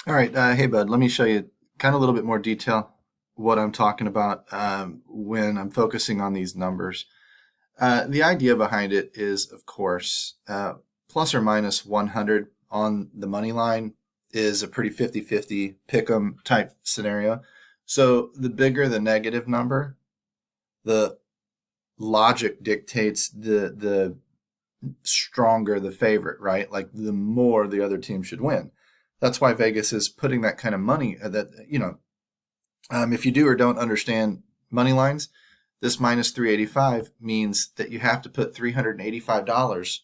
All right, hey bud, let me show you kind of a little bit more detail what I'm talking about when I'm focusing on these numbers. The idea behind it is, of course, plus or minus 100 on the money line is a pretty 50-50 pick 'em type scenario. So the bigger the negative number, the logic dictates the stronger the favorite, right? Like the more the other team should win. That's why Vegas is putting that kind of money if you do or don't understand money lines, this minus 385 means that you have to put $385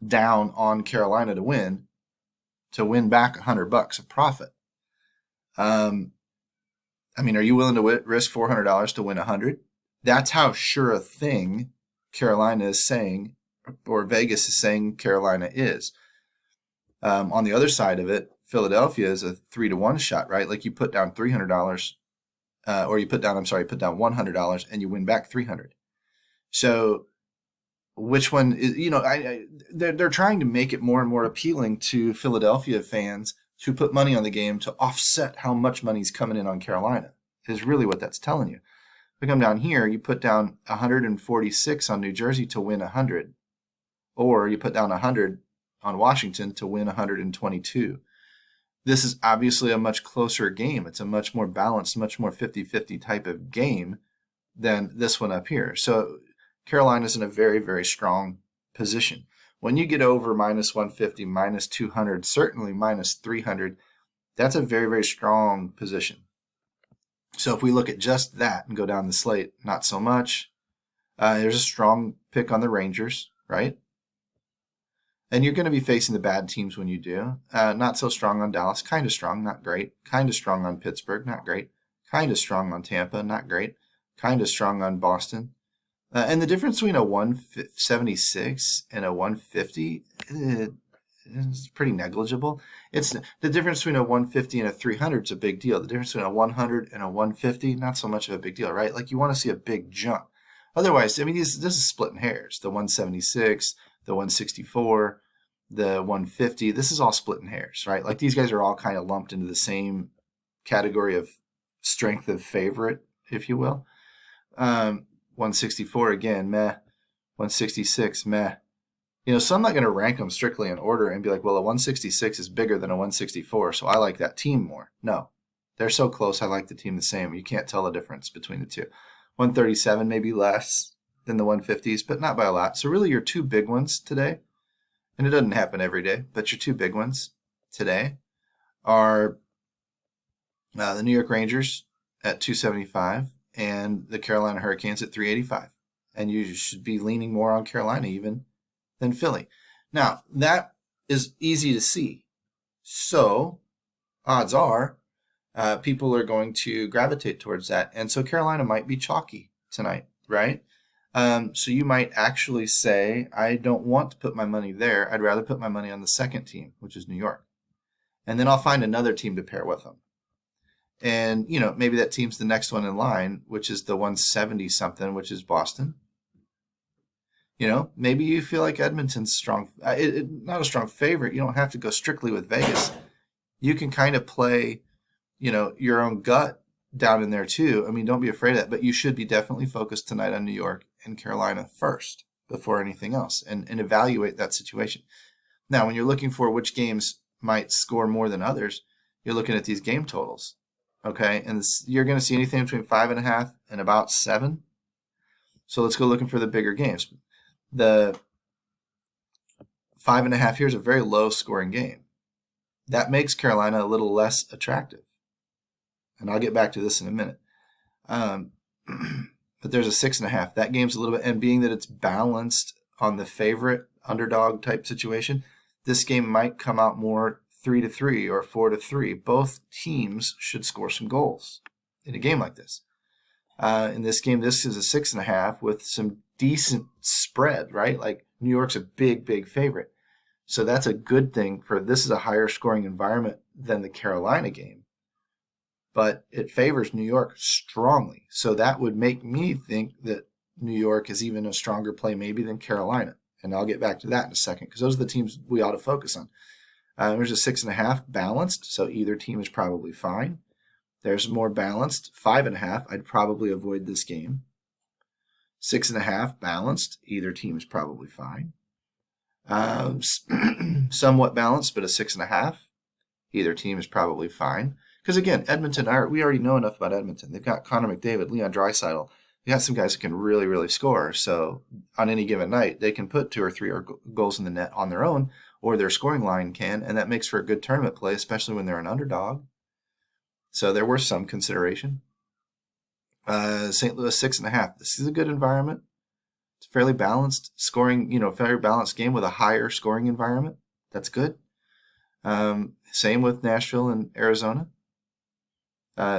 down on Carolina to win back $100 of profit. Are you willing to risk $400 to win 100? That's how sure a thing Carolina is saying, or Vegas is saying Carolina is. On the other side of it, Philadelphia is a 3-to-1 shot, right? Like you put down $300, put down $100 and you win back 300. So which one is, they're trying to make it more and more appealing to Philadelphia fans to put money on the game to offset how much money's coming in on Carolina, is really what that's telling you. We come down here, you put down 146 on New Jersey to win 100, or you put down 100 on Washington to win 122. This is obviously a much closer game. It's a much more balanced, much more 50-50 type of game than this one up here. So Carolina's in a very, very strong position. When you get over minus 150, minus 200, certainly minus 300, that's a very, very strong position. So if we look at just that and go down the slate, not so much. There's a strong pick on the Rangers, right? And you're going to be facing the bad teams when you do. Not so strong on Dallas, kind of strong, not great. Kind of strong on Pittsburgh, not great. Kind of strong on Tampa, not great. Kind of strong on Boston. And the difference between a 176 and a 150 is pretty negligible. It's the difference between a 150 and a 300 is a big deal. The difference between a 100 and a 150, not so much of a big deal, right? Like you want to see a big jump. Otherwise, this is splitting hairs. The 176, the 164, the 150, this is all splitting hairs, right? Like these guys are all kind of lumped into the same category of strength of favorite, if you will. 164 again, meh. 166, meh. So I'm not going to rank them strictly in order and be like, well, a 166 is bigger than a 164, so I like that team more. No, they're so close. I like the team the same. You can't tell the difference between the two. 137 maybe less than the 150s, but not by a lot. So really your two big ones today, and it doesn't happen every day, but your two big ones today are the New York Rangers at 275 and the Carolina Hurricanes at 385. And you should be leaning more on Carolina even than Philly. Now, that is easy to see. So odds are people are going to gravitate towards that. And so Carolina might be chalky tonight, right? So you might actually say, I don't want to put my money there. I'd rather put my money on the second team, which is New York. And then I'll find another team to pair with them. And, maybe that team's the next one in line, which is the 170 something, which is Boston. Maybe you feel like Edmonton's strong, not a strong favorite. You don't have to go strictly with Vegas. You can kind of play, your own gut down in there too. Don't be afraid of that, but you should be definitely focused tonight on New York and Carolina first before anything else and evaluate that situation. Now, when you're looking for which games might score more than others, you're looking at these game totals. Okay. And you're going to see anything between 5.5 and about 7. So let's go looking for the bigger games. The 5.5 here is a very low scoring game. That makes Carolina a little less attractive. And I'll get back to this in a minute. But there's a 6.5. That game's a little bit, and being that it's balanced on the favorite underdog type situation, this game might come out more 3-3 or 4-3. Both teams should score some goals in a game like this. In this game, this is a 6.5 with some decent spread, right? Like New York's a big, big favorite. So that's a good thing this is a higher scoring environment than the Carolina game. But it favors New York strongly. So that would make me think that New York is even a stronger play maybe than Carolina. And I'll get back to that in a second because those are the teams we ought to focus on. There's a 6.5 balanced, so either team is probably fine. There's more balanced, 5.5. I'd probably avoid this game. 6.5 balanced, either team is probably fine. Somewhat balanced, but a 6.5, either team is probably fine. Because again, Edmonton, we already know enough about Edmonton. They've got Connor McDavid, Leon Draisaitl. They got some guys that can really, really score. So on any given night, they can put 2 or 3 goals in the net on their own, or their scoring line can, and that makes for a good tournament play, especially when they're an underdog. So there was some consideration. St. Louis 6.5. This is a good environment. It's fairly balanced scoring, fairly balanced game with a higher scoring environment. That's good. Same with Nashville and Arizona.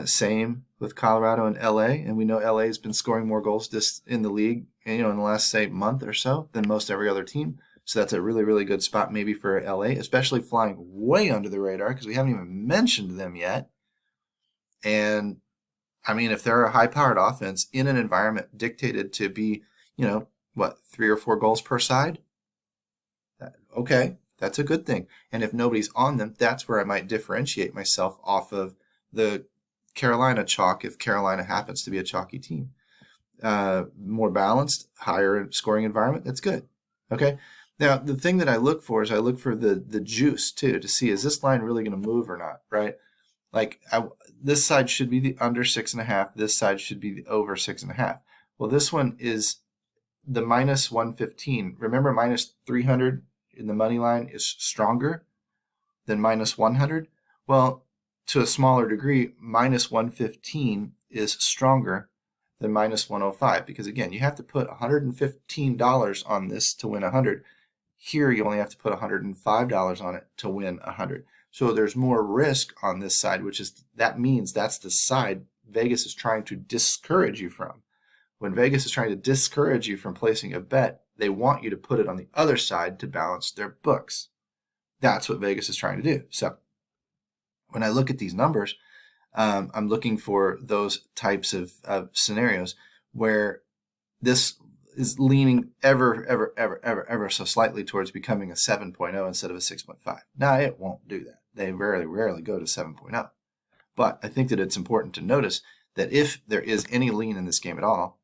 Same with Colorado and LA. And we know LA has been scoring more goals in the league, in the last, say, month or so than most every other team. So that's a really, really good spot maybe for LA, especially flying way under the radar because we haven't even mentioned them yet. And I mean, if they're a high-powered offense in an environment dictated to be, 3 or 4 goals per side, okay, that's a good thing. And if nobody's on them, that's where I might differentiate myself off of the Carolina chalk if Carolina happens to be a chalky team. More balanced, higher scoring environment, that's good. Okay. Now, the thing that I look for is I look for the juice, too, to see is this line really going to move or not, right? Like this side should be the under 6.5. This side should be the over 6.5. Well, this one is the minus 115. Remember, minus 300 in the money line is stronger than minus 100. Well, to a smaller degree, minus 115 is stronger than minus 105 because again, you have to put $115 on this to win 100. Here, you only have to put $105 on it to win 100. So there's more risk on this side, that means that's the side Vegas is trying to discourage you from. When Vegas is trying to discourage you from placing a bet, they want you to put it on the other side to balance their books. That's what Vegas is trying to do. So when I look at these numbers, I'm looking for those types of scenarios where this is leaning ever so slightly towards becoming a 7.0 instead of a 6.5. Now, it won't do that. They very rarely go to 7.0. But I think that it's important to notice that if there is any lean in this game at all,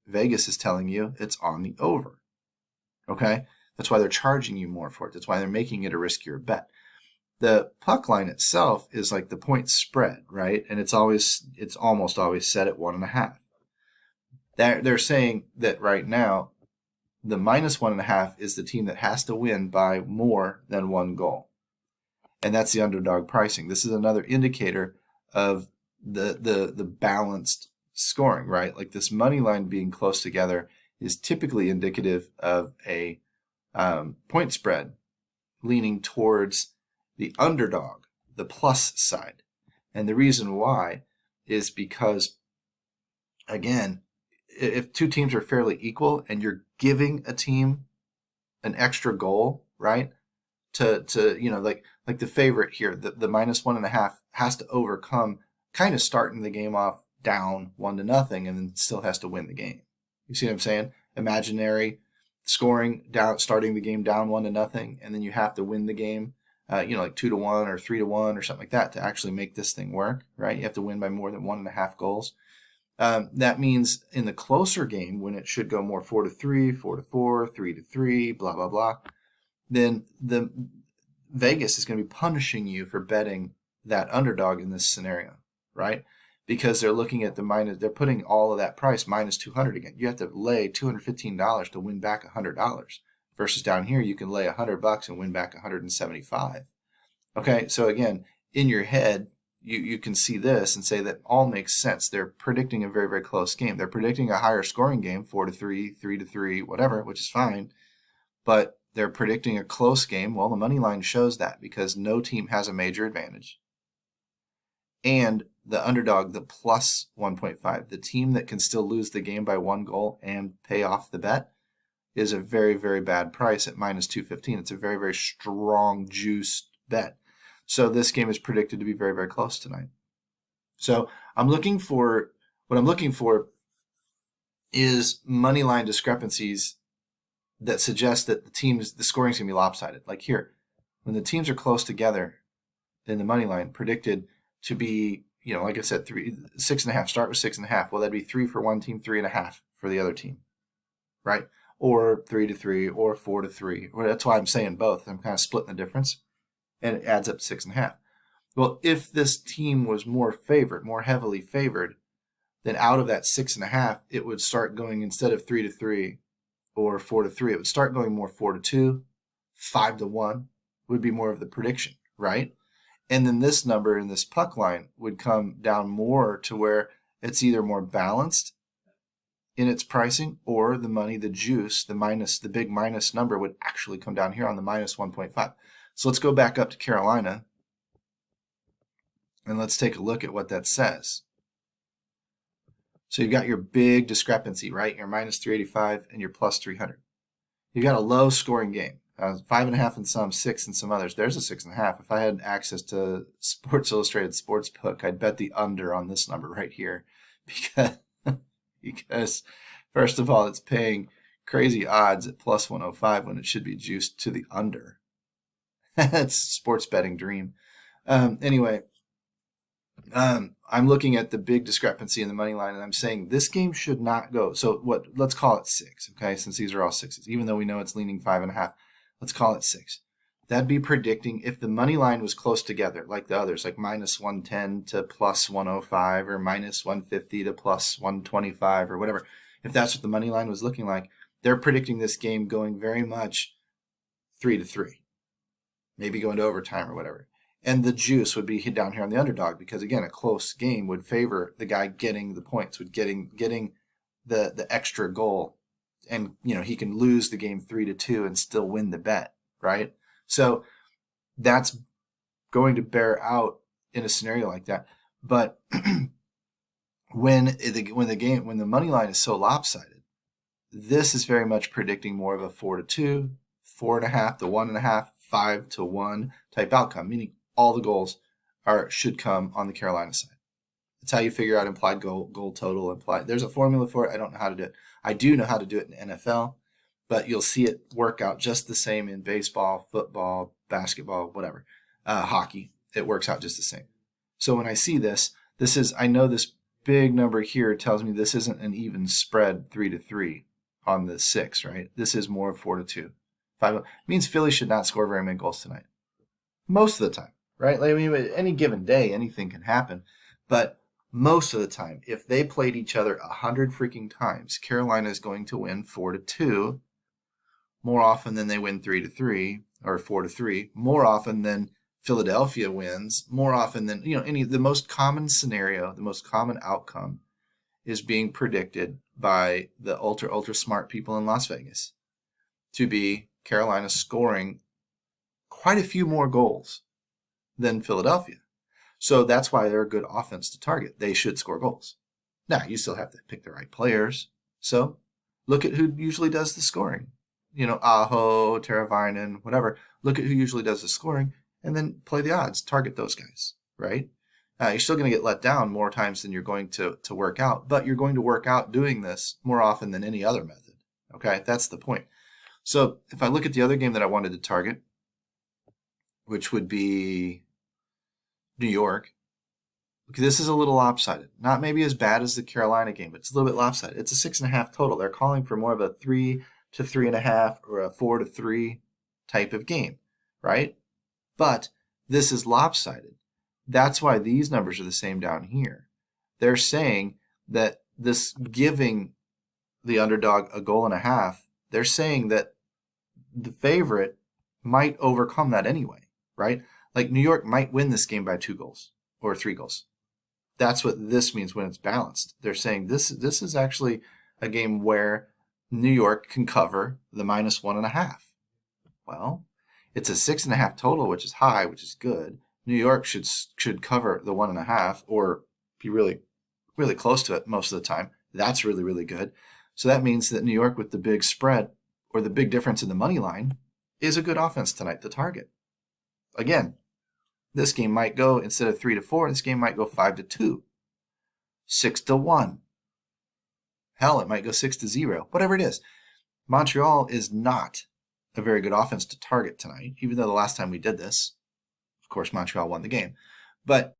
Vegas is telling you it's on the over. Okay? That's why they're charging you more for it. That's why they're making it a riskier bet. The puck line itself is like the point spread, right? And it's almost always set at 1.5. They're saying that right now, the minus 1.5 is the team that has to win by more than 1 goal. And that's the underdog pricing. This is another indicator of the balanced scoring, right? Like this money line being close together is typically indicative of a point spread leaning towards the underdog, the plus side. And the reason why is because, again, if 2 teams are fairly equal and you're giving a team an extra goal, right? To like the favorite here, the minus 1.5 has to overcome kind of starting the game off down 1-0 and then still has to win the game. You see what I'm saying? Imaginary scoring down, starting the game down 1-0, and then you have to win the game, like 2-1 or 3-1 or something like that to actually make this thing work, right? You have to win by more than 1.5 goals. That means in the closer game, when it should go more 4-3, 4-4, 3-3, blah, blah, blah, then the Vegas is going to be punishing you for betting that underdog in this scenario, right? Because they're looking at they're putting all of that price minus 200 again. You have to lay $215 to win back $100 versus down here, you can lay $100 and win back 175. Okay. So again, in your head, you can see this and say that all makes sense. They're predicting a very, very close game. They're predicting a higher scoring game, 4-3, 3-3, whatever, which is fine. But they're predicting a close game. Well, the money line shows that because no team has a major advantage. And the underdog, the plus 1.5, the team that can still lose the game by 1 goal and pay off the bet is a very, very bad price at minus 215. It's a very, very strong juiced bet. So this game is predicted to be very, very close tonight. So what I'm looking for is money line discrepancies that suggest that the scoring is going to be lopsided. Like here, when the teams are close together in the money line, predicted to be, like I said, 6.5. Start with 6.5. Well, that'd be 3 for one team, 3.5 for the other team, right? Or 3-3, or 4-3. Well, that's why I'm saying both. I'm kind of splitting the difference, and it adds up to 6.5. Well, if this team was more favored, more heavily favored, then out of that 6.5, it would start going, instead of 3-3 or 4-3, it would start going more 4-2, 5-1 would be more of the prediction, right? And then this number in this puck line would come down more to where it's either more balanced in its pricing, or the money, the juice, the big minus number would actually come down here on the minus 1.5. So let's go back up to Carolina, and let's take a look at what that says. So you've got your big discrepancy, right? Your minus 385 and your plus 300. You've got a low scoring game. 5.5 in some, 6 in some others. There's a 6.5. If I had access to Sports Illustrated Sportsbook, I'd bet the under on this number right here, because first of all, it's paying crazy odds at plus 105 when it should be juiced to the under. That's sports betting dream. Anyway, I'm looking at the big discrepancy in the money line, and I'm saying this game should not go. So let's call it 6, okay? Since these are all 6s, even though we know it's leaning 5.5, let's call it 6. That'd be predicting if the money line was close together, like the others, like minus 110 to plus 105, or minus 150 to plus 125, or whatever. If that's what the money line was looking like, they're predicting this game going very much 3-3, maybe going to overtime or whatever. And the juice would be down here on the underdog, because again, a close game would favor the guy getting the points, would getting the extra goal, and he can lose the game 3-2 and still win the bet, right? So that's going to bear out in a scenario like that. But when the money line is so lopsided, this is very much predicting more of a 4-2, 4.5 to 1.5, 5-1 type outcome, meaning all the goals should come on the Carolina side. That's how you figure out implied goal total. Implied. There's a formula for it. I don't know how to do it. I do know how to do it in NFL, but you'll see it work out just the same in baseball, football, basketball, whatever, hockey. It works out just the same. So when I see this is, I know this big number here tells me this isn't an even spread 3-3 on the 6, right? This is more 4-2. 5 means Philly should not score very many goals tonight. Most of the time, right? Like, I mean, any given day, anything can happen. But most of the time, if they played each other 100 freaking times, Carolina is going to win 4-2 more often than they win 3-3 or 4-3, more often than Philadelphia wins, more often than, the most common scenario, the most common outcome is being predicted by the ultra smart people in Las Vegas to be Carolina scoring quite a few more goals than Philadelphia. So that's why they're a good offense to target. They should score goals. Now, you still have to pick the right players. So look at who usually does the scoring. Aho, Teravainen, whatever. Look at who usually does the scoring, and then play the odds. Target those guys, right? You're still going to get let down more times than you're going to work out, but you're going to work out doing this more often than any other method. Okay, that's the point. So if I look at the other game that I wanted to target, which would be New York. This is a little lopsided. Not maybe as bad as the Carolina game, but it's a little bit lopsided. It's a 6.5 total. They're calling for more of a 3 to 3.5 or a 4-3 type of game, right? But this is lopsided. That's why these numbers are the same down here. They're saying that this giving the underdog a goal and a half, they're saying that the favorite might overcome that anyway, right? Like New York might win this game by 2 goals or 3 goals. That's what this means when it's balanced. They're saying this is actually a game where New York can cover the minus 1.5. Well, it's a 6.5 total, which is high, which is good. New York should cover the 1.5 or be really, really close to it most of the time. That's really, really good. So that means that New York with the big spread or the big difference in the money line is a good offense tonight to target. Again, this game might go, instead of 3-4, this game might go 5-2, 6-1. Hell, it might go 6-0, whatever it is. Montreal is not a very good offense to target tonight, even though the last time we did this, of course, Montreal won the game. But